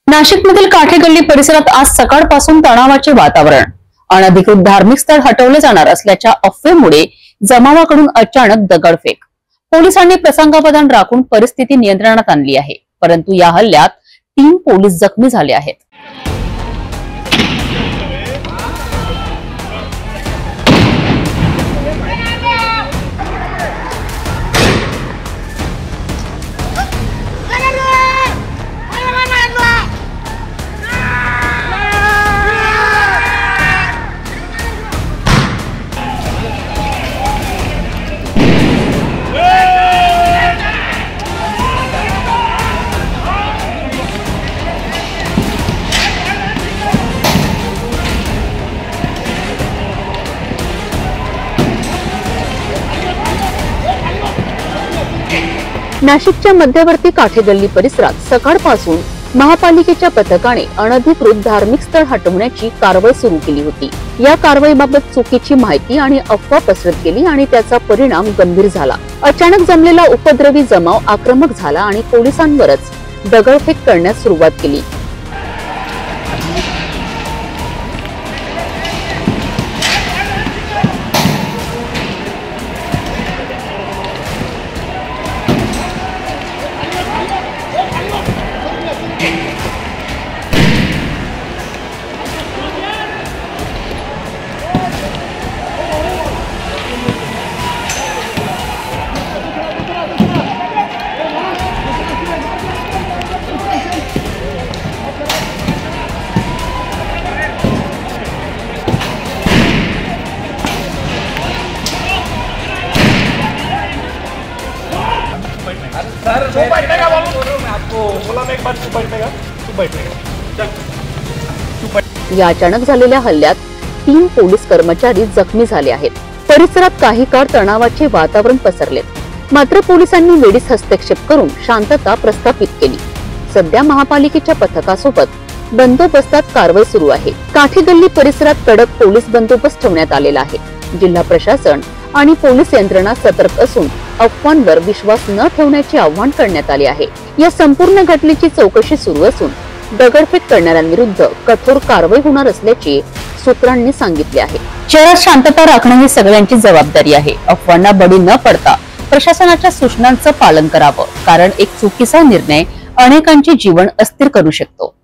नाशिकमधील काठेगल्ली परिसरात आज सकाळपासून तणावाचे वातावरण। अनधिकृत धार्मिक स्थळ हटवले जाणार असल्याच्या अफवेमुळे जमावाकडून अचानक दगडफेक। पोलिसांनी प्रसंगावधान राखून परिस्थिती नियंत्रणात आणली आहे, परंतु या हल्ल्यात 3 पोलीस जखमी झाले आहेत। नाशिकच्या मध्यवर्ती काठेगल्ली परिसरात सकाळपासून महापालिकेच्या पथकाने अनधिकृत धार्मिक स्थळ हटवण्याची कारवाई सुरू केली होती। या कारवाईबाबत चुकीची माहिती आणि अफवा पसरत गेली आणि त्याचा परिणाम गंभीर झाला। अचानक जमलेला उपद्रवी जमाव आक्रमक झाला आणि पोलिसांवरच दगडफेक करण्यास सुरुवात केली। सर तू बैठेगा बोलो मैं आपको बोला मैं एक बार तू बैठेगा या अचानक झालेल्या हल्ल्यात 3 पोलीस कर्मचारी जखमी झाले आहेत। परिसरात काही काळ तणावाचे वातावरण पसरले, मात्र पोलिसांनी वेळीच हस्तक्षेप करून शांतता प्रस्थापित केली। सध्या महापालिकेच्या पथकासोबत बंदोबस्तात कारवाई सुरू आहे। काठेगल्ली परिसरात कडक पोलीस बंदोबस्त ठेवण्यात आलेला आहे। जिल्हा प्रशासन आणि पोलीस यंत्रणा सतर्क असून अफवांवर विश्वास न ठेवण्याचे आवाहन करण्यात आले आहे। या संपूर्ण घटनेची चौकशी सुरू असून दगडफेक करणाऱ्यांविरुद्ध कठोर कारवाई होणार असल्याचे सूत्रांनी सांगितले आहे। शहरात शांतता राखणे ही सगळ्यांची जबाबदारी आहे। अफवांना बळी न पडता प्रशासनाच्या सूचनांचं पालन करावं, कारण एक चुकीचा निर्णय अनेकांचे जीवन अस्थिर करू शकतो।